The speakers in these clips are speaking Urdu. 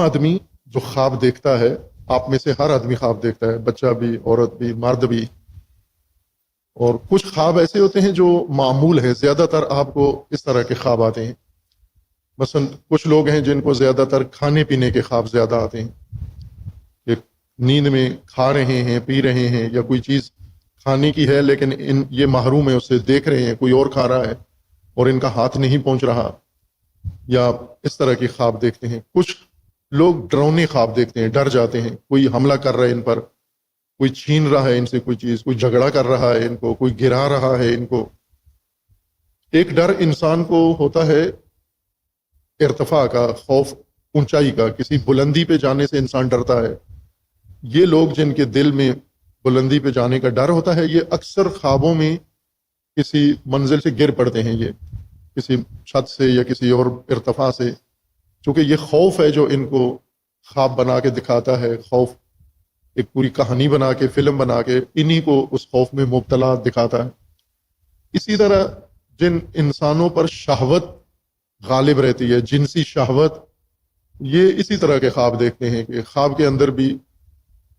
آدمی جو خواب دیکھتا ہے، آپ میں سے ہر آدمی خواب دیکھتا ہے، بچہ بھی، عورت بھی، مرد بھی، اور کچھ خواب ایسے ہوتے ہیں جو معمول ہیں۔ زیادہ تر آپ کو اس طرح کے خواب آتے ہیں۔ مثلا کچھ لوگ ہیں جن کو زیادہ تر کھانے پینے کے خواب زیادہ آتے ہیں، کہ نیند میں کھا رہے ہیں، پی رہے ہیں، یا کوئی چیز کھانے کی ہے لیکن یہ محروم ہے، اسے دیکھ رہے ہیں، کوئی اور کھا رہا ہے اور ان کا ہاتھ نہیں پہنچ رہا، یا اس طرح کے خواب دیکھتے ہیں۔ کچھ لوگ ڈراؤنے خواب دیکھتے ہیں، ڈر جاتے ہیں، کوئی حملہ کر رہا ہے ان پر، کوئی چھین رہا ہے ان سے کوئی چیز، کوئی جھگڑا کر رہا ہے ان کو، کوئی گرا رہا ہے ان کو۔ ایک ڈر انسان کو ہوتا ہے ارتفاع کا، خوف اونچائی کا، کسی بلندی پہ جانے سے انسان ڈرتا ہے۔ یہ لوگ جن کے دل میں بلندی پہ جانے کا ڈر ہوتا ہے، یہ اکثر خوابوں میں کسی منزل سے گر پڑتے ہیں، یہ کسی چھت سے یا کسی اور ارتفاع سے، چونکہ یہ خوف ہے جو ان کو خواب بنا کے دکھاتا ہے۔ خوف ایک پوری کہانی بنا کے، فلم بنا کے انہی کو اس خوف میں مبتلا دکھاتا ہے۔ اسی طرح جن انسانوں پر شہوت غالب رہتی ہے، جنسی شہوت، یہ اسی طرح کے خواب دیکھتے ہیں کہ خواب کے اندر بھی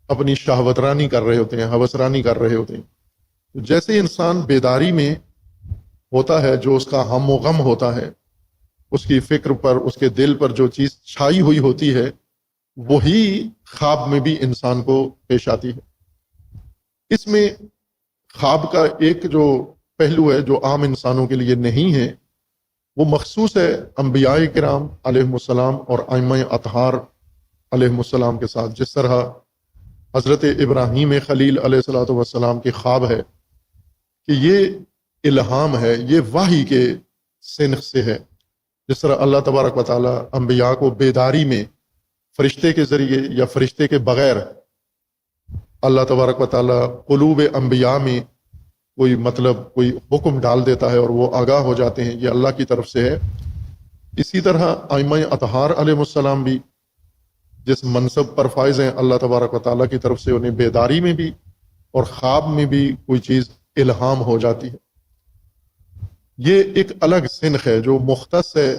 اپنی شہوت رانی کر رہے ہوتے ہیں، ہوس رانی کر رہے ہوتے ہیں۔ جیسے انسان بیداری میں ہوتا ہے، جو اس کا ہم و غم ہوتا ہے، اس کی فکر پر، اس کے دل پر جو چیز چھائی ہوئی ہوتی ہے، وہی خواب میں بھی انسان کو پیش آتی ہے۔ اس میں خواب کا ایک جو پہلو ہے جو عام انسانوں کے لیے نہیں ہے، وہ مخصوص ہے انبیاء کرام علیہ السلام اور ائمہ اطہار علیہ السلام کے ساتھ۔ جس طرح حضرت ابراہیم خلیل علیہ السلام کے خواب ہے کہ یہ الہام ہے، یہ وحی کے سنخ سے ہے۔ جس طرح اللہ تبارک و تعالی انبیاء کو بیداری میں فرشتے کے ذریعے یا فرشتے کے بغیر اللہ تبارک و تعالی قلوب انبیاء میں کوئی کوئی حکم ڈال دیتا ہے اور وہ آگاہ ہو جاتے ہیں، یہ اللہ کی طرف سے ہے۔ اسی طرح ائمہ اطہار علیہ السلام بھی جس منصب پر فائز ہیں، اللہ تبارک و تعالیٰ کی طرف سے انہیں بیداری میں بھی اور خواب میں بھی کوئی چیز الہام ہو جاتی ہے۔ یہ ایک الگ سنخ ہے جو مختص ہے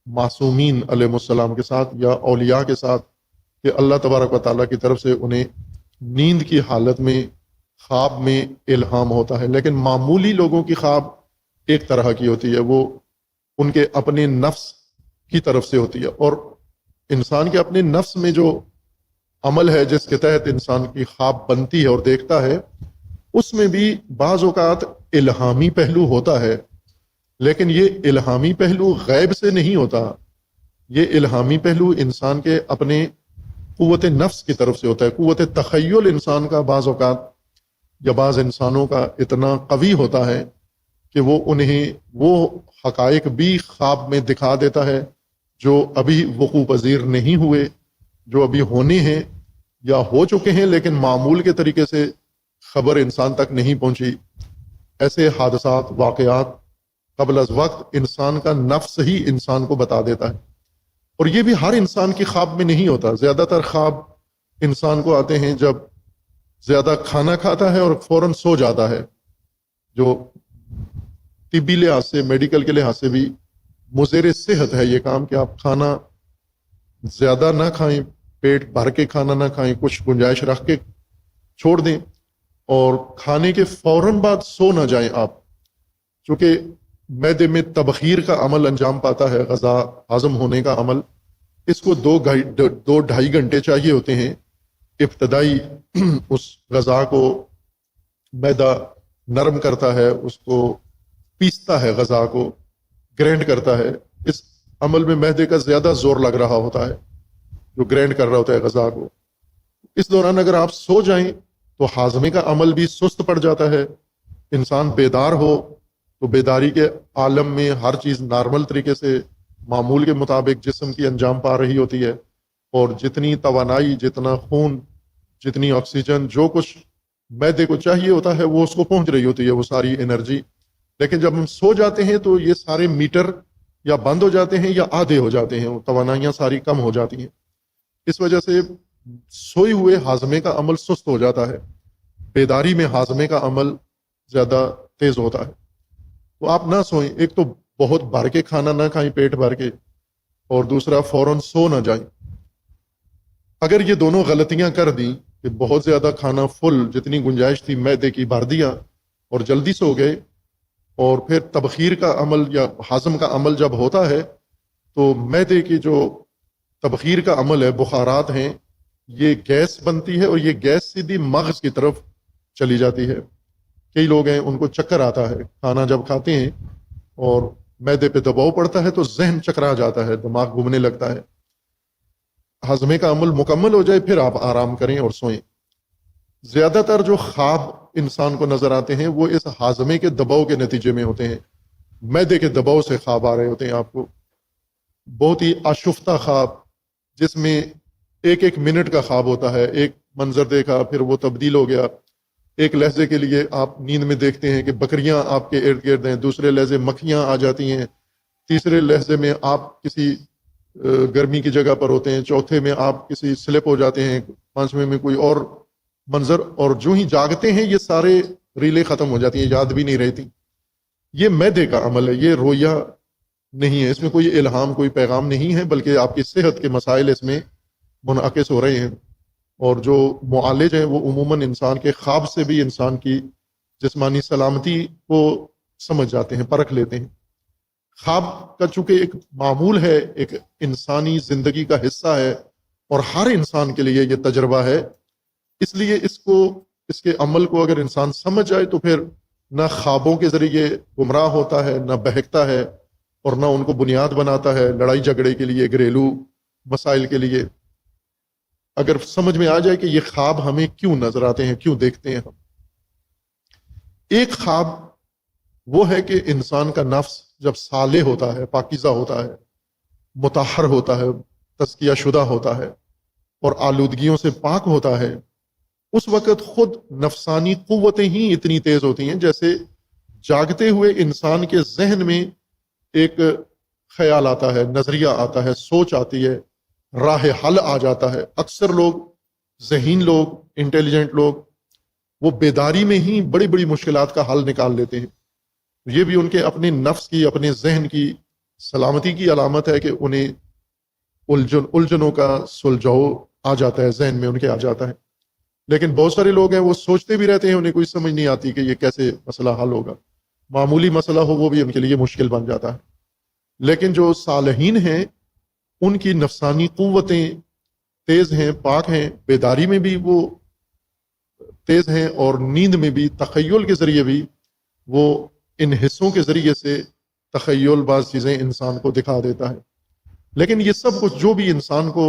معصومین علیہ السلام کے ساتھ یا اولیاء کے ساتھ، کہ اللہ تبارک و تعالیٰ کی طرف سے انہیں نیند کی حالت میں خواب میں الہام ہوتا ہے۔ لیکن معمولی لوگوں کی خواب ایک طرح کی ہوتی ہے، وہ ان کے اپنے نفس کی طرف سے ہوتی ہے، اور انسان کے اپنے نفس میں جو عمل ہے جس کے تحت انسان کی خواب بنتی ہے اور دیکھتا ہے، اس میں بھی بعض اوقات الہامی پہلو ہوتا ہے، لیکن یہ الہامی پہلو غیب سے نہیں ہوتا۔ یہ الہامی پہلو انسان کے اپنے قوت نفس کی طرف سے ہوتا ہے۔ قوت تخیل انسان کا بعض اوقات یا بعض انسانوں کا اتنا قوی ہوتا ہے کہ وہ انہیں وہ حقائق بھی خواب میں دکھا دیتا ہے جو ابھی وقوع پذیر نہیں ہوئے، جو ابھی ہونے ہیں یا ہو چکے ہیں لیکن معمول کے طریقے سے خبر انسان تک نہیں پہنچی۔ ایسے حادثات، واقعات قبل از وقت انسان کا نفس ہی انسان کو بتا دیتا ہے، اور یہ بھی ہر انسان کی خواب میں نہیں ہوتا۔ زیادہ تر خواب انسان کو آتے ہیں جب زیادہ کھانا کھاتا ہے اور فوراً سو جاتا ہے، جو طبی لحاظ سے، میڈیکل کے لحاظ سے بھی مضر صحت ہے یہ کام، کہ آپ کھانا زیادہ نہ کھائیں، پیٹ بھر کے کھانا نہ کھائیں، کچھ گنجائش رکھ کے چھوڑ دیں، اور کھانے کے فوراً بعد سو نہ جائیں آپ، چونکہ معدے میں تبخیر کا عمل انجام پاتا ہے، غذا ہضم ہونے کا عمل، اس کو 2-2.5 گھنٹے چاہیے ہوتے ہیں۔ ابتدائی اس غذا کو معدہ نرم کرتا ہے، اس کو پیستا ہے، غذا کو گرینڈ کرتا ہے۔ اس عمل میں معدے کا زیادہ زور لگ رہا ہوتا ہے، جو گرینڈ کر رہا ہوتا ہے غذا کو۔ اس دوران اگر آپ سو جائیں تو ہاضمے کا عمل بھی سست پڑ جاتا ہے۔ انسان بیدار ہو تو بیداری کے عالم میں ہر چیز نارمل طریقے سے معمول کے مطابق جسم کی انجام پا رہی ہوتی ہے، اور جتنی توانائی، جتنا خون، جتنی آکسیجن، جو کچھ معدے کو چاہیے ہوتا ہے وہ اس کو پہنچ رہی ہوتی ہے، وہ ساری انرجی۔ لیکن جب ہم سو جاتے ہیں تو یہ سارے میٹر یا بند ہو جاتے ہیں یا آدھے ہو جاتے ہیں، وہ توانائیاں ساری کم ہو جاتی ہیں۔ اس وجہ سے سوئے ہوئے ہاضمے کا عمل سست ہو جاتا ہے، بیداری میں ہاضمے کا عمل زیادہ تیز ہوتا ہے۔ تو آپ نہ سوئیں، ایک تو بہت بھر کے کھانا نہ کھائیں پیٹ بھر کے، اور دوسرا فوراً سو نہ جائیں۔ اگر یہ دونوں غلطیاں کر دیں کہ بہت زیادہ کھانا فل جتنی گنجائش تھی معدے کی بھر دیا اور جلدی سو گئے، اور پھر تبخیر کا عمل یا ہضم کا عمل جب ہوتا ہے تو معدے کی جو تبخیر کا عمل ہے، بخارات ہیں، یہ گیس بنتی ہے اور یہ گیس سیدھی مغز کی طرف چلی جاتی ہے۔ کئی لوگ ہیں ان کو چکر آتا ہے کھانا جب کھاتے ہیں اور معدے پہ دباؤ پڑتا ہے تو ذہن چکرا جاتا ہے، دماغ گھومنے لگتا ہے۔ ہضمے کا عمل مکمل ہو جائے پھر آپ آرام کریں اور سوئیں۔ زیادہ تر جو خواب انسان کو نظر آتے ہیں وہ اس ہاضمے کے دباؤ کے نتیجے میں ہوتے ہیں، معدے کے دباؤ سے خواب آ رہے ہوتے ہیں آپ کو۔ بہت ہی آشفتہ خواب جس میں ایک ایک منٹ کا خواب ہوتا ہے، ایک منظر دیکھا پھر وہ تبدیل ہو گیا۔ ایک لہجے کے لیے آپ نیند میں دیکھتے ہیں کہ بکریاں آپ کے ارد گرد ہیں، دوسرے لہجے مکھیاں آ جاتی ہیں، تیسرے لہجے میں آپ کسی گرمی کی جگہ پر ہوتے ہیں، چوتھے میں آپ کسی سلپ ہو جاتے ہیں، پانچویں میں کوئی اور منظر، اور جو ہی جاگتے ہیں یہ سارے ریلیں ختم ہو جاتی ہیں، یاد بھی نہیں رہتی۔ یہ معدے کا عمل ہے، یہ رویا نہیں ہے، اس میں کوئی الہام کوئی پیغام نہیں ہے، بلکہ آپ کی صحت کے مسائل اس میں منعکس ہو رہے ہیں۔ اور جو معالج ہیں وہ عموماً انسان کے خواب سے بھی انسان کی جسمانی سلامتی کو سمجھ جاتے ہیں، پرکھ لیتے ہیں۔ خواب کا چونکہ ایک معمول ہے، ایک انسانی زندگی کا حصہ ہے اور ہر انسان کے لیے یہ تجربہ ہے، اس لیے اس کے عمل کو اگر انسان سمجھ جائے تو پھر نہ خوابوں کے ذریعے گمراہ ہوتا ہے، نہ بہکتا ہے، اور نہ ان کو بنیاد بناتا ہے لڑائی جھگڑے کے لیے، گھریلو مسائل کے لیے۔ اگر سمجھ میں آ جائے کہ یہ خواب ہمیں کیوں نظر آتے ہیں، کیوں دیکھتے ہیں ہم۔ ایک خواب وہ ہے کہ انسان کا نفس جب صالح ہوتا ہے، پاکیزہ ہوتا ہے، مطہر ہوتا ہے، تزکیہ شدہ ہوتا ہے اور آلودگیوں سے پاک ہوتا ہے، اس وقت خود نفسانی قوتیں ہی اتنی تیز ہوتی ہیں جیسے جاگتے ہوئے انسان کے ذہن میں ایک خیال آتا ہے، نظریہ آتا ہے، سوچ آتی ہے، راہ حل آ جاتا ہے۔ اکثر لوگ، ذہین لوگ، انٹیلیجنٹ لوگ، وہ بیداری میں ہی بڑی بڑی مشکلات کا حل نکال لیتے ہیں۔ یہ بھی ان کے اپنے نفس کی، اپنے ذہن کی سلامتی کی علامت ہے کہ انہیں الجھنوں کا سلجھاؤ آ جاتا ہے، ذہن میں ان کے آ جاتا ہے۔ لیکن بہت سارے لوگ ہیں وہ سوچتے بھی رہتے ہیں، انہیں کوئی سمجھ نہیں آتی کہ یہ کیسے مسئلہ حل ہوگا، معمولی مسئلہ ہو وہ بھی ان کے لیے مشکل بن جاتا ہے۔ لیکن جو صالحین ہیں ان کی نفسانی قوتیں تیز ہیں، پاک ہیں، بیداری میں بھی وہ تیز ہیں اور نیند میں بھی، تخیل کے ذریعے بھی وہ ان حصوں کے ذریعے سے تخیل بعض چیزیں انسان کو دکھا دیتا ہے۔ لیکن یہ سب کچھ جو بھی انسان کو،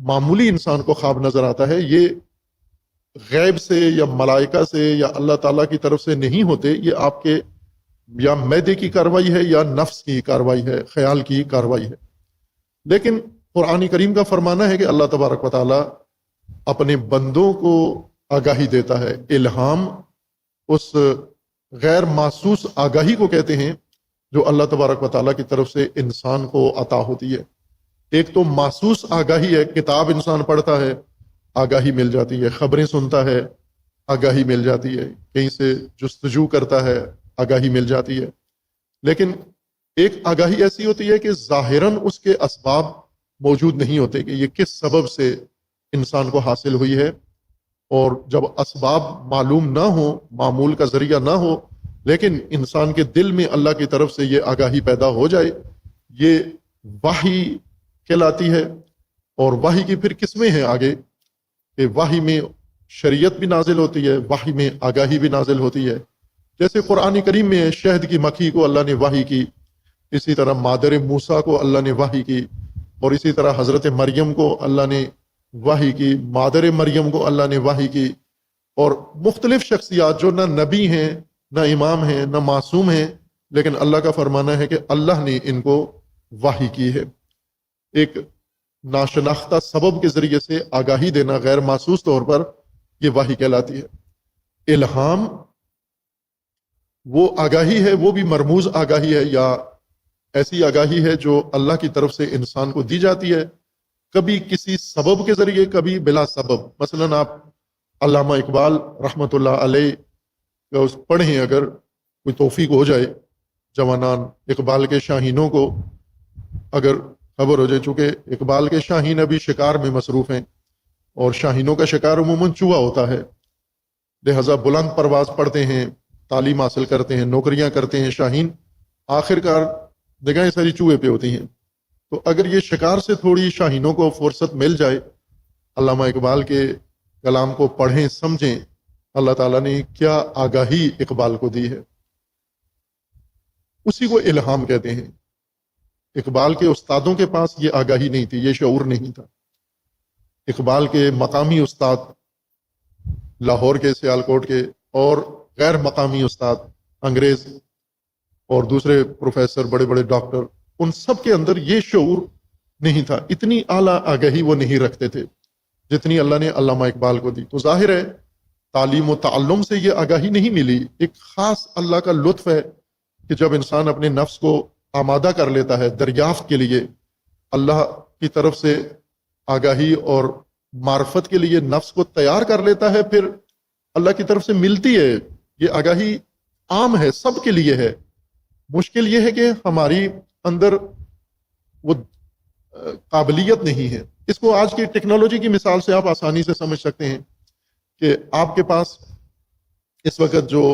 معمولی انسان کو خواب نظر آتا ہے، یہ غیب سے یا ملائکہ سے یا اللہ تعالیٰ کی طرف سے نہیں ہوتے، یہ آپ کے یا معدے کی کاروائی ہے یا نفس کی کاروائی ہے، خیال کی کاروائی ہے۔ لیکن قرآن کریم کا فرمانا ہے کہ اللہ تبارک و تعالیٰ اپنے بندوں کو آگاہی دیتا ہے۔ الہام اس غیر محسوس آگاہی کو کہتے ہیں جو اللہ تبارک و تعالیٰ کی طرف سے انسان کو عطا ہوتی ہے۔ ایک تو محسوس آگاہی ہے، کتاب انسان پڑھتا ہے، آگاہی مل جاتی ہے، خبریں سنتا ہے، آگاہی مل جاتی ہے، کہیں سے جستجو کرتا ہے، آگاہی مل جاتی ہے۔ لیکن ایک آگاہی ایسی ہوتی ہے کہ ظاہراً اس کے اسباب موجود نہیں ہوتے کہ یہ کس سبب سے انسان کو حاصل ہوئی ہے، اور جب اسباب معلوم نہ ہو، معمول کا ذریعہ نہ ہو، لیکن انسان کے دل میں اللہ کی طرف سے یہ آگاہی پیدا ہو جائے، یہ وحی کہلاتی ہے۔ اور وحی کی پھر قسمیں ہیں آگے کہ وحی میں شریعت بھی نازل ہوتی ہے، وحی میں آگاہی بھی نازل ہوتی ہے۔ جیسے قرآن کریم میں شہد کی مکھی کو اللہ نے وحی کی، اسی طرح مادر موسیٰ کو اللہ نے وحی کی، اور اسی طرح حضرت مریم کو اللہ نے وحی کی، مادر مریم کو اللہ نے وحی کی، اور مختلف شخصیات جو نہ نبی ہیں، نہ امام ہیں، نہ معصوم ہیں، لیکن اللہ کا فرمانا ہے کہ اللہ نے ان کو وحی کی ہے۔ ایک ناشناختہ سبب کے ذریعے سے آگاہی دینا غیر محسوس طور پر، یہ وحی کہلاتی ہے۔ الہام وہ آگاہی ہے، وہ بھی مرموز آگاہی ہے یا ایسی آگاہی ہے جو اللہ کی طرف سے انسان کو دی جاتی ہے، کبھی کسی سبب کے ذریعے، کبھی بلا سبب۔ مثلا آپ علامہ اقبال رحمۃ اللہ علیہ پڑھیں، اگر کوئی توفیق ہو جائے، جوانان اقبال کے شاہینوں کو اگر خبر ہو جائے، چونکہ اقبال کے شاہین ابھی شکار میں مصروف ہیں، اور شاہینوں کا شکار عموماً چوہا ہوتا ہے، لہذا بلند پرواز پڑھتے ہیں، تعلیم حاصل کرتے ہیں، نوکریاں کرتے ہیں شاہین، آخر کار نگاہیں ساری چوہے پہ ہوتی ہیں۔ تو اگر یہ شکار سے تھوڑی شاہینوں کو فرصت مل جائے، علامہ اقبال کے کلام کو پڑھیں سمجھیں، اللہ تعالیٰ نے کیا آگاہی اقبال کو دی ہے، اسی کو الہام کہتے ہیں۔ اقبال کے استادوں کے پاس یہ آگاہی نہیں تھی، یہ شعور نہیں تھا۔ اقبال کے مقامی استاد لاہور کے، سیالکوٹ کے، اور غیر مقامی استاد انگریز اور دوسرے پروفیسر، بڑے بڑے ڈاکٹر، ان سب کے اندر یہ شعور نہیں تھا، اتنی اعلیٰ آگاہی وہ نہیں رکھتے تھے جتنی اللہ نے علامہ اقبال کو دی۔ تو ظاہر ہے تعلیم و تعلم سے یہ آگاہی نہیں ملی، ایک خاص اللہ کا لطف ہے کہ جب انسان اپنے نفس کو آمادہ کر لیتا ہے دریافت کے لیے، اللہ کی طرف سے آگاہی اور معرفت کے لیے نفس کو تیار کر لیتا ہے، پھر اللہ کی طرف سے ملتی ہے۔ یہ آگاہی عام ہے، سب کے لیے ہے۔ مشکل یہ ہے کہ ہماری اندر وہ قابلیت نہیں ہے۔ اس کو آج کی ٹیکنالوجی کی مثال سے آپ آسانی سے سمجھ سکتے ہیں کہ آپ کے پاس اس وقت جو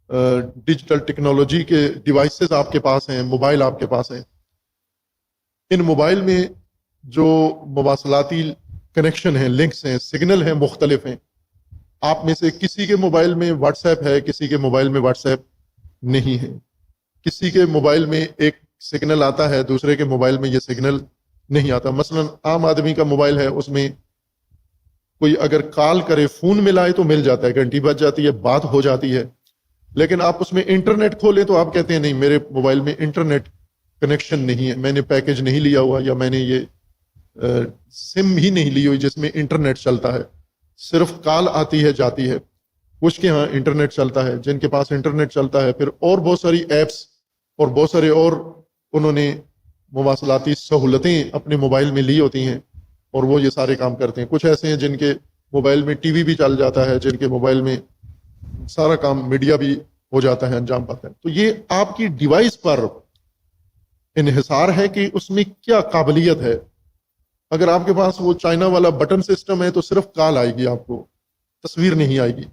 ڈیجیٹل ٹیکنالوجی کے ڈیوائسز آپ کے پاس ہیں، موبائل آپ کے پاس ہیں، ان موبائل میں جو مواصلاتی کنیکشن ہیں، لنکس ہیں، سگنل ہیں، مختلف ہیں۔ آپ میں سے کسی کے موبائل میں واٹس ایپ ہے، کسی کے موبائل میں واٹس ایپ نہیں ہے، کسی کے موبائل میں ایک سگنل آتا ہے، دوسرے کے موبائل میں یہ سگنل نہیں آتا۔ مثلا عام آدمی کا موبائل ہے، اس میں کوئی اگر کال کرے، فون ملائے تو مل جاتا ہے، گھنٹی بج جاتی ہے، بات ہو جاتی ہے، لیکن آپ اس میں انٹرنیٹ کھولیں تو آپ کہتے ہیں نہیں، میرے موبائل میں انٹرنیٹ کنیکشن نہیں ہے، میں نے پیکج نہیں لیا ہوا، یا میں نے یہ سم ہی نہیں لی ہوئی جس میں انٹرنیٹ چلتا ہے، صرف کال آتی ہے جاتی ہے۔ کچھ کے ہاں انٹرنیٹ چلتا ہے، جن کے پاس انٹرنیٹ چلتا ہے، پھر اور بہت ساری ایپس اور بہت سارے اور انہوں نے مواصلاتی سہولتیں اپنے موبائل میں لی ہوتی ہیں، اور وہ یہ سارے کام کرتے ہیں۔ کچھ ایسے ہیں جن کے موبائل میں ٹی وی بھی چل جاتا ہے، جن کے موبائل میں سارا کام میڈیا بھی ہو جاتا ہے، انجام پاتا ہے۔ تو یہ آپ کی ڈیوائس پر انحصار ہے کہ اس میں کیا قابلیت ہے۔ اگر آپ کے پاس وہ چائنا والا بٹن سسٹم ہے تو صرف کال آئے گی، آپ کو تصویر نہیں آئے گی،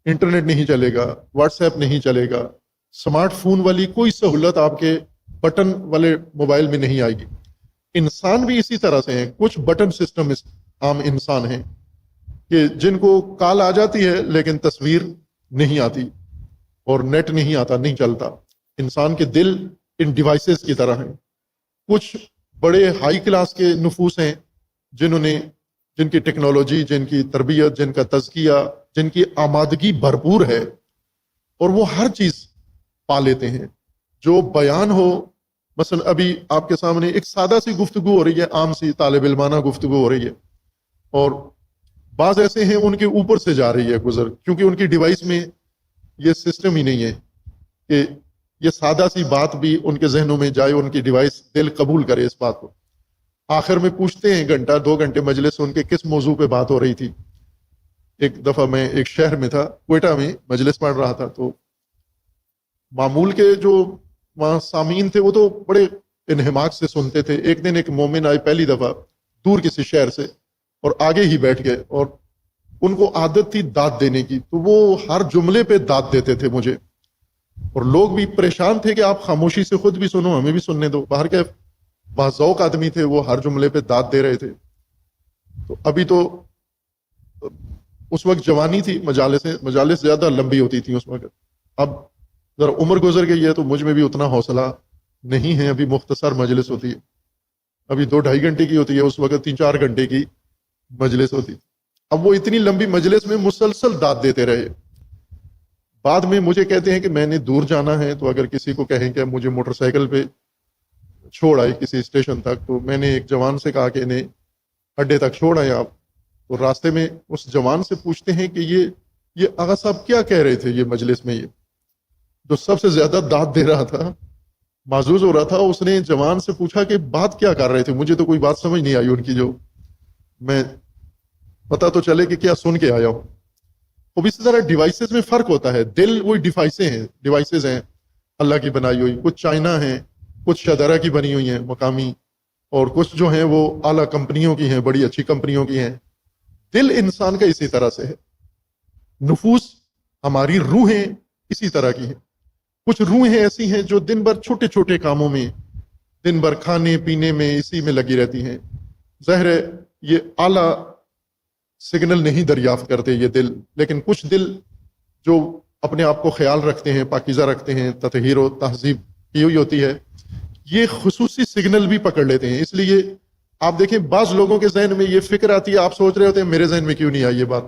انٹرنیٹ نہیں چلے گا، واٹس ایپ نہیں چلے گا، سمارٹ فون والی کوئی سہولت آپ کے بٹن والے موبائل میں نہیں آئے گی۔ انسان بھی اسی طرح سے ہیں، کچھ بٹن سسٹم عام انسان ہیں کہ جن کو کال آ جاتی ہے لیکن تصویر نہیں آتی اور نیٹ نہیں آتا، نہیں چلتا۔ انسان کے دل ان ڈیوائسز کی طرح ہیں۔ کچھ بڑے ہائی کلاس کے نفوس ہیں جن کی ٹیکنالوجی، جن کی تربیت، جن کا تزکیہ، جن کی آمادگی بھرپور ہے، اور وہ ہر چیز پا لیتے ہیں جو بیان ہو۔ مثلا ابھی آپ کے سامنے ایک سادہ سی گفتگو ہو رہی ہے، عام سی طالب علمانہ گفتگو ہو رہی ہے، اور بعض ایسے ہیں ان کے اوپر سے جا رہی ہے گزر، کیونکہ ان کی ڈیوائس میں یہ سسٹم ہی نہیں ہے کہ یہ سادہ سی بات بھی ان کے ذہنوں میں جائے، ان کی ڈیوائس دل قبول کرے اس بات کو۔ آخر میں پوچھتے ہیں، گھنٹہ 2 گھنٹے مجلس ان کے کس موضوع پہ بات ہو رہی تھی۔ ایک دفعہ میں ایک شہر میں تھا، کوئٹہ میں مجلس پڑھ رہا تھا، تو معمول کے جو وہاں سامعین تھے وہ تو بڑے انہماک سے سنتے تھے۔ ایک دن ایک مومن آئے پہلی دفعہ دور کسی شہر سے، اور آگے ہی بیٹھ گئے، اور ان کو عادت تھی داد دینے کی، تو وہ ہر جملے پہ داد دیتے تھے مجھے، اور لوگ بھی پریشان تھے کہ آپ خاموشی سے خود بھی سنو، ہمیں بھی سننے دو۔ باہر کے باذوق آدمی تھے، وہ ہر جملے پہ داد دے رہے تھے۔ تو ابھی تو اس وقت جوانی تھی، مجالس زیادہ لمبی ہوتی تھی اس وقت، اب ذرا عمر گزر گئی ہے تو مجھ میں بھی اتنا حوصلہ نہیں ہے، ابھی مختصر مجلس ہوتی ہے، ابھی 2-2.5 گھنٹے کی ہوتی ہے، اس وقت 3-4 گھنٹے کی مجلس ہوتی تھی۔ اب وہ اتنی لمبی مجلس میں مسلسل داد دیتے رہے۔ بعد میں مجھے کہتے ہیں کہ میں نے دور جانا ہے، تو اگر کسی کو کہیں کہ مجھے موٹر سائیکل پہ چھوڑ آئے کسی اسٹیشن تک، تو میں نے ایک جوان سے کہا کہ انہیں اڈے تک چھوڑ آئے آپ۔ تو راستے میں اس جوان سے پوچھتے ہیں کہ یہ آغا صاحب کیا کہہ رہے تھے یہ مجلس میں؟ یہ جو سب سے زیادہ داد دے رہا تھا، معزوز ہو رہا تھا، اس نے جوان سے پوچھا کہ بات کیا کر رہے تھے؟ مجھے تو کوئی بات سمجھ نہیں آئی ان کی، جو میں پتہ تو چلے کہ کیا سن کے آیا ہوں۔ اب اسی طرح ڈیوائسز میں فرق ہوتا ہے، دل وہی ڈیوائسز ہیں اللہ کی بنائی ہوئی، کچھ چائنا ہیں، کچھ شدرا کی بنی ہوئی ہیں مقامی، اور کچھ جو ہیں وہ اعلیٰ کمپنیوں کی ہیں، بڑی اچھی کمپنیوں کی ہیں۔ دل انسان کا اسی طرح سے ہے، نفوس ہماری روحیں اسی طرح کی ہیں. کچھ روحیں ایسی ہیں جو دن بھر چھوٹے چھوٹے کاموں میں، دن بھر کھانے پینے میں اسی میں لگی رہتی ہیں. ظاہر ہے یہ اعلیٰ سگنل نہیں دریافت کرتے یہ دل، لیکن کچھ دل جو اپنے آپ کو خیال رکھتے ہیں، پاکیزہ رکھتے ہیں، تطہیر و تہذیب کی ہوئی ہوتی ہے، یہ خصوصی سگنل بھی پکڑ لیتے ہیں. اس لیے آپ دیکھیں بعض لوگوں کے ذہن میں یہ فکر آتی ہے، آپ سوچ رہے ہوتے ہیں میرے ذہن میں کیوں نہیں آئی یہ بات.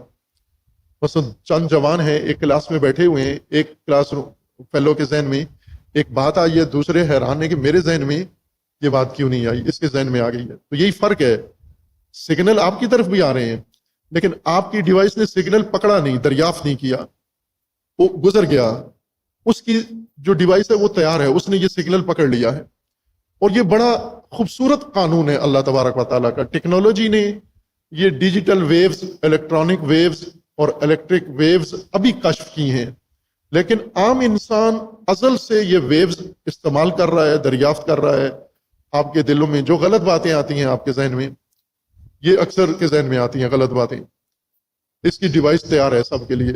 بس چند جوان ہیں ایک کلاس میں بیٹھے ہوئے ہیں، ایک کلاس فیلو کے ذہن میں ایک بات آئی ہے، دوسرے حیران ہے کہ میرے ذہن میں یہ بات کیوں نہیں آئی، اس کے ذہن میں آ گئی ہے. تو یہی فرق ہے، سگنل آپ کی طرف بھی آ رہے ہیں لیکن آپ کی ڈیوائس نے سگنل پکڑا نہیں، دریافت نہیں کیا، وہ گزر گیا. اس کی جو ڈیوائس ہے وہ تیار ہے، اس نے یہ سگنل پکڑ لیا ہے. اور یہ بڑا خوبصورت قانون ہے اللہ تبارک و تعالیٰ کا. ٹیکنالوجی نے یہ ڈیجیٹل ویوز، الیکٹرانک ویوز اور الیکٹرک ویوز ابھی کشف کی ہیں، لیکن عام انسان ازل سے یہ ویوز استعمال کر رہا ہے، دریافت کر رہا ہے. آپ کے دلوں میں جو غلط باتیں آتی ہیں آپ کے ذہن میں، یہ اکثر کے ذہن میں آتی ہیں غلط باتیں. اس کی ڈیوائس تیار ہے سب کے لیے.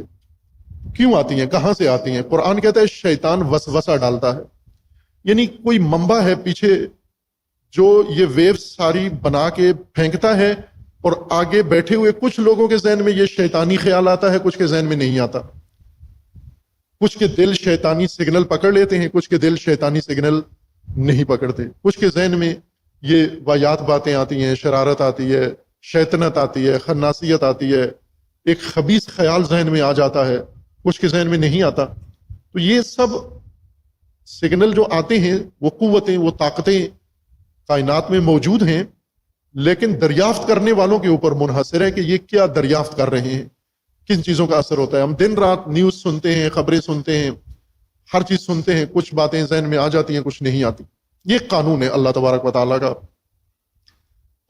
کیوں آتی ہیں، کہاں سے آتی ہیں؟ قرآن کہتا ہے شیطان وسوسہ ڈالتا ہے، یعنی کوئی منبع ہے پیچھے جو یہ ویوز ساری بنا کے پھینکتا ہے، اور آگے بیٹھے ہوئے کچھ لوگوں کے ذہن میں یہ شیطانی خیال آتا ہے، کچھ کے ذہن میں نہیں آتا. کچھ کے دل شیطانی سگنل پکڑ لیتے ہیں، کچھ کے دل شیطانی سگنل نہیں پکڑتے. کچھ کے ذہن میں یہ وایات باتیں آتی ہیں، شرارت آتی ہے، شیطنت آتی ہے، خناسیت آتی ہے، ایک خبیث خیال ذہن میں آ جاتا ہے، کچھ کے ذہن میں نہیں آتا. تو یہ سب سگنل جو آتے ہیں، وہ قوتیں، وہ طاقتیں کائنات میں موجود ہیں، لیکن دریافت کرنے والوں کے اوپر منحصر ہے کہ یہ کیا دریافت کر رہے ہیں، کن چیزوں کا اثر ہوتا ہے. ہم دن رات نیوز سنتے ہیں، خبریں سنتے ہیں، ہر چیز سنتے ہیں، کچھ باتیں ذہن میں آ جاتی ہیں، کچھ نہیں آتی. یہ قانون ہے اللہ تبارک و تعالیٰ کا.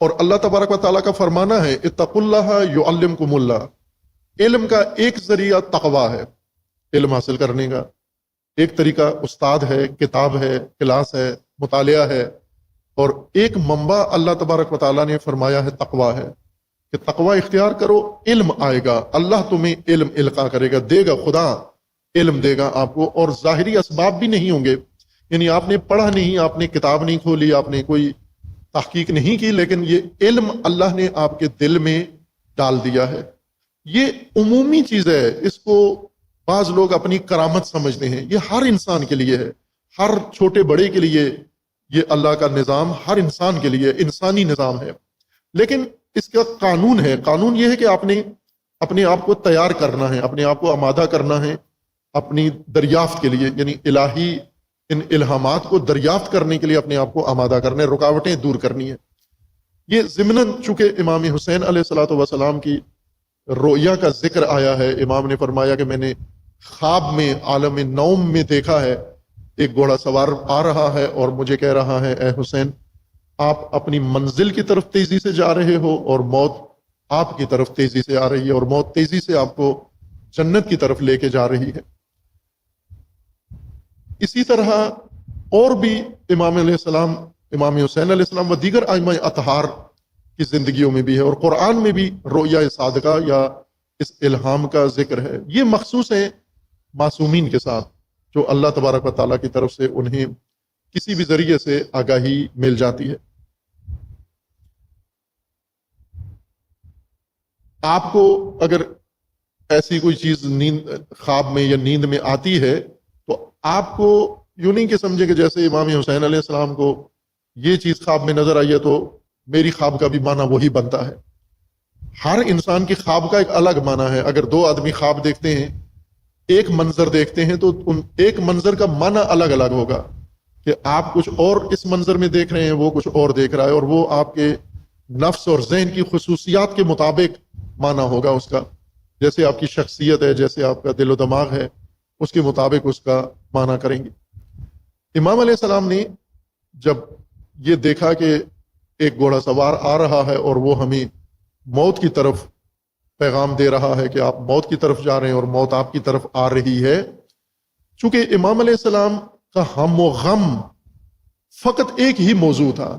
اور اللہ تبارک و تعالیٰ کا فرمانا ہے اتقوا اللہ یعلمکم اللہ. علم کا ایک ذریعہ تقویٰ ہے، علم حاصل کرنے کا ایک طریقہ استاد ہے، کتاب ہے، کلاس ہے، مطالعہ ہے. اور ایک منبع اللہ تبارک و تعالیٰ نے فرمایا ہے تقویٰ ہے، کہ تقویٰ اختیار کرو، علم آئے گا، اللہ تمہیں علم القا کرے گا، دے گا، خدا علم دے گا آپ کو. اور ظاہری اسباب بھی نہیں ہوں گے، یعنی آپ نے پڑھا نہیں، آپ نے کتاب نہیں کھولی، آپ نے کوئی تحقیق نہیں کی، لیکن یہ علم اللہ نے آپ کے دل میں ڈال دیا ہے. یہ عمومی چیز ہے، اس کو بعض لوگ اپنی کرامت سمجھتے ہیں. یہ ہر انسان کے لیے ہے، ہر چھوٹے بڑے کے لیے. یہ اللہ کا نظام ہر انسان کے لیے انسانی نظام ہے. لیکن اس کا قانون ہے، قانون یہ ہے کہ آپ نے اپنے آپ کو تیار کرنا ہے، اپنے آپ کو آمادہ کرنا ہے اپنی دریافت کے لیے، یعنی الہی ان الہامات کو دریافت کرنے کے لیے اپنے آپ کو آمادہ کرنا ہے، رکاوٹیں دور کرنی ہے. یہ ضمناً چونکہ امام حسین علیہ الصلوۃ والسلام کی رؤیا کا ذکر آیا ہے، امام نے فرمایا کہ میں نے خواب میں عالم نوم میں دیکھا ہے ایک گھوڑا سوار آ رہا ہے اور مجھے کہہ رہا ہے اے حسین آپ اپنی منزل کی طرف تیزی سے جا رہے ہو اور موت آپ کی طرف تیزی سے آ رہی ہے، اور موت تیزی سے آپ کو جنت کی طرف لے کے جا رہی ہے. اسی طرح اور بھی امام علیہ السلام، امام حسین علیہ السلام و دیگر ائمہ اطہار کی زندگیوں میں بھی ہے، اور قرآن میں بھی رؤیا صادقہ یا اس الہام کا ذکر ہے. یہ مخصوص ہے معصومین کے ساتھ، جو اللہ تبارک و تعالیٰ کی طرف سے انہیں کسی بھی ذریعے سے آگاہی مل جاتی ہے. آپ کو اگر ایسی کوئی چیز نیند، خواب میں یا نیند میں آتی ہے، تو آپ کو یوں نہیں کہ سمجھے کہ جیسے امام حسین علیہ السلام کو یہ چیز خواب میں نظر آئی ہے تو میری خواب کا بھی معنی وہی بنتا ہے. ہر انسان کی خواب کا ایک الگ معنی ہے. اگر دو آدمی خواب دیکھتے ہیں، ایک منظر دیکھتے ہیں، تو ان ایک منظر کا معنی الگ الگ ہوگا، کہ آپ کچھ اور اس منظر میں دیکھ رہے ہیں، وہ کچھ اور دیکھ رہا ہے، اور وہ آپ کے نفس اور ذہن کی خصوصیات کے مطابق معنی ہوگا اس کا. جیسے آپ کی شخصیت ہے، جیسے آپ کا دل و دماغ ہے، اس کے مطابق اس کا معنی کریں گے. امام علیہ السلام نے جب یہ دیکھا کہ ایک گھوڑا سوار آ رہا ہے اور وہ ہمیں موت کی طرف پیغام دے رہا ہے کہ آپ موت کی طرف جا رہے ہیں اور موت آپ کی طرف آ رہی ہے، چونکہ امام علیہ السلام کا ہم و غم فقط ایک ہی موضوع تھا،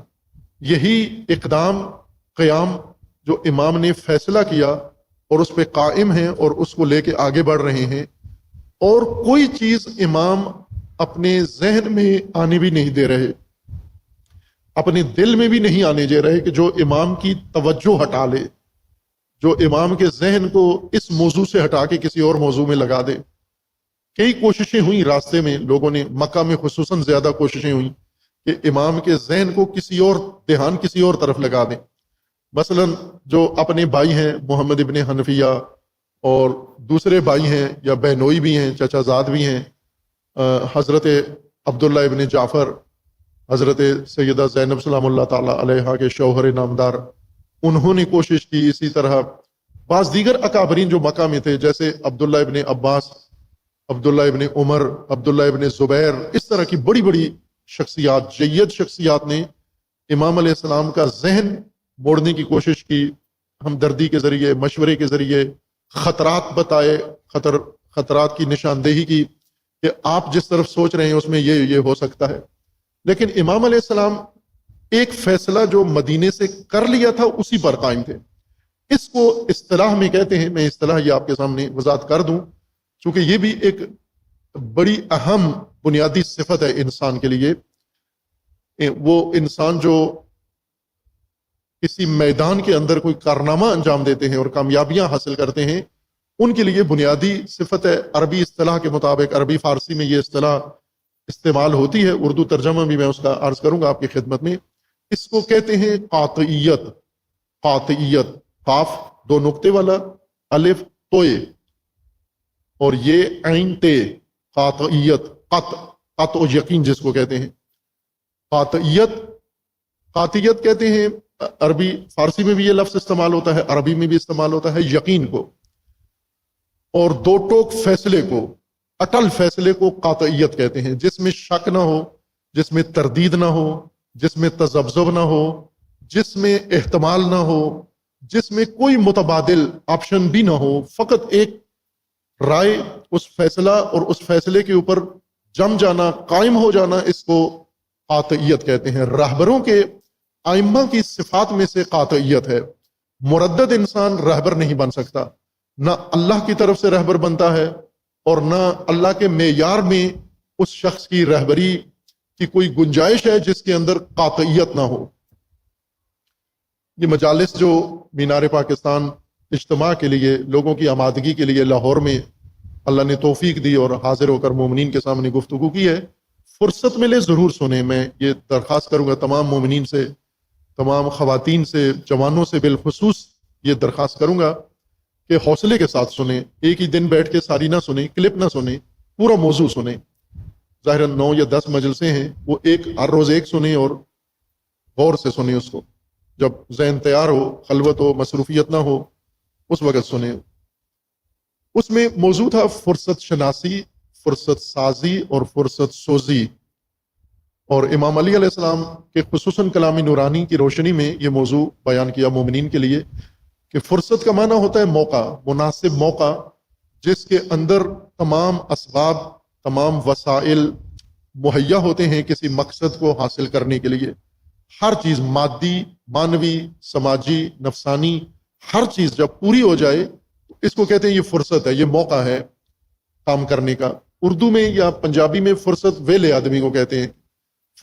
یہی اقدام قیام جو امام نے فیصلہ کیا اور اس پہ قائم ہیں اور اس کو لے کے آگے بڑھ رہے ہیں، اور کوئی چیز امام اپنے ذہن میں آنے بھی نہیں دے رہے، اپنے دل میں بھی نہیں آنے دے رہے کہ جو امام کی توجہ ہٹا لے، جو امام کے ذہن کو اس موضوع سے ہٹا کے کسی اور موضوع میں لگا دے۔ کئی کوششیں ہوئیں راستے میں، لوگوں نے مکہ میں خصوصاً زیادہ کوششیں ہوئیں کہ امام کے ذہن کو کسی اور دھیان کسی اور طرف لگا دیں۔ مثلا جو اپنے بھائی ہیں محمد ابن حنفیہ، اور دوسرے بھائی ہیں یا بہنوئی بھی ہیں، چچا زاد بھی ہیں، حضرت عبداللہ ابن جعفر، حضرت سیدہ زینب سلام اللہ تعالیٰ علیہا کے شوہر نامدار، انہوں نے کوشش کی۔ اسی طرح بعض دیگر اکابرین جو مکہ میں تھے، جیسے عبداللہ ابن عباس، عبداللہ ابن عمر، عبداللہ ابن زبیر، اس طرح کی بڑی بڑی شخصیات، جید شخصیات نے امام علیہ السلام کا ذہن موڑنے کی کوشش کی، ہمدردی کے ذریعے، مشورے کے ذریعے، خطرات بتائے، خطرات کی نشاندہی کی کہ آپ جس طرف سوچ رہے ہیں اس میں یہ ہو سکتا ہے۔ لیکن امام علیہ السلام ایک فیصلہ جو مدینے سے کر لیا تھا اسی پر قائم تھے۔ اس کو اصطلاح میں کہتے ہیں، میں اصطلاح یہ آپ کے سامنے وضاحت کر دوں، چونکہ یہ بھی ایک بڑی اہم بنیادی صفت ہے انسان کے لیے۔ وہ انسان جو کسی میدان کے اندر کوئی کارنامہ انجام دیتے ہیں اور کامیابیاں حاصل کرتے ہیں، ان کے لیے بنیادی صفت ہے، عربی اصطلاح کے مطابق، عربی فارسی میں یہ اصطلاح استعمال ہوتی ہے، اردو ترجمہ بھی میں اس کا عرض کروں گا آپ کی خدمت میں۔ اس کو کہتے ہیں قاطعیت۔ قاطعیت، قاف دو نقطے والا، الف توئے، اور یہ عین تے، قاطعیت، قطع و یقین جس کو کہتے ہیں۔ قاطعیت کہتے ہیں، عربی فارسی میں بھی یہ لفظ استعمال ہوتا ہے، عربی میں بھی استعمال ہوتا ہے، یقین کو اور دو ٹوک فیصلے کو، اٹل فیصلے کو قاطعیت کہتے ہیں، جس میں شک نہ ہو، جس میں تردید نہ ہو، جس میں تذبذب نہ ہو، جس میں احتمال نہ ہو، جس میں کوئی متبادل آپشن بھی نہ ہو، فقط ایک رائے، اس فیصلہ اور اس فیصلے کے اوپر جم جانا، قائم ہو جانا، اس کو قاطعیت کہتے ہیں۔ رہبروں کے، ائمہ کی صفات میں سے قاطعیت ہے۔ مردد انسان رہبر نہیں بن سکتا، نہ اللہ کی طرف سے رہبر بنتا ہے اور نہ اللہ کے معیار میں اس شخص کی رہبری کی کوئی گنجائش ہے جس کے اندر قاطعیت نہ ہو۔ یہ مجالس جو مینار پاکستان اجتماع کے لیے، لوگوں کی آمادگی کے لیے لاہور میں اللہ نے توفیق دی اور حاضر ہو کر مومنین کے سامنے گفتگو کی ہے، فرصت ملے ضرور سنیں۔ میں یہ درخواست کروں گا تمام مومنین سے، تمام خواتین سے، جوانوں سے بالخصوص یہ درخواست کروں گا کہ حوصلے کے ساتھ سنیں، ایک ہی دن بیٹھ کے ساری نہ سنیں، کلپ نہ سنیں، پورا موضوع سنیں۔ ظاہر 9 یا 10 مجلسیں ہیں، وہ ہر روز ایک سنیں اور غور سے سنیں اس کو، جب ذہن تیار ہو، خلوت ہو، مصروفیت نہ ہو، اس وقت سنیں۔ اس میں موضوع تھا فرصت شناسی، فرصت سازی اور فرصت سوزی، اور امام علی علیہ السلام کے خصوصاً کلام نورانی کی روشنی میں یہ موضوع بیان کیا مومنین کے لیے کہ فرصت کا معنی ہوتا ہے موقع، مناسب موقع، جس کے اندر تمام اسباب، تمام وسائل مہیا ہوتے ہیں کسی مقصد کو حاصل کرنے کے لیے۔ ہر چیز، مادی، معنوی، سماجی، نفسانی، ہر چیز جب پوری ہو جائے، اس کو کہتے ہیں یہ فرصت ہے، یہ موقع ہے کام کرنے کا۔ اردو میں یا پنجابی میں فرصت ویلے آدمی کو کہتے ہیں۔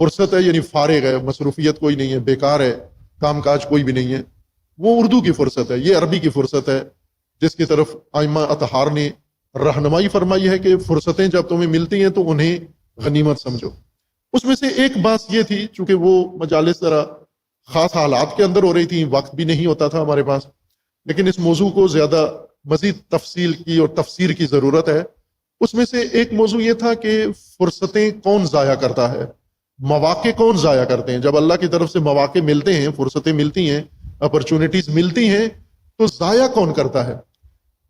فرصت ہے یعنی فارغ ہے، مصروفیت کوئی نہیں ہے، بیکار ہے، کام کاج کوئی بھی نہیں ہے، وہ اردو کی فرصت ہے۔ یہ عربی کی فرصت ہے جس کی طرف ائمہ اطہار نے رہنمائی فرمائی ہے کہ فرصتیں جب تمہیں ملتی ہیں تو انہیں غنیمت سمجھو۔ اس میں سے ایک بات یہ تھی، چونکہ وہ مجالس ذرا خاص حالات کے اندر ہو رہی تھیں، وقت بھی نہیں ہوتا تھا ہمارے پاس، لیکن اس موضوع کو زیادہ مزید تفصیل کی اور تفسیر کی ضرورت ہے۔ اس میں سے ایک موضوع یہ تھا کہ فرصتیں کون ضائع کرتا ہے، مواقع کون ضائع کرتے ہیں۔ جب اللہ کی طرف سے مواقع ملتے ہیں، فرصتیں ملتی ہیں، اپرچونٹیز ملتی ہیں، تو ضائع کون کرتا ہے؟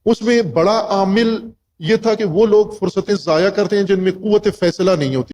اس میں بڑا عامل یہ تھا کہ وہ لوگ فرصتیں ضائع کرتے ہیں جن میں قوت فیصلہ نہیں ہوتی۔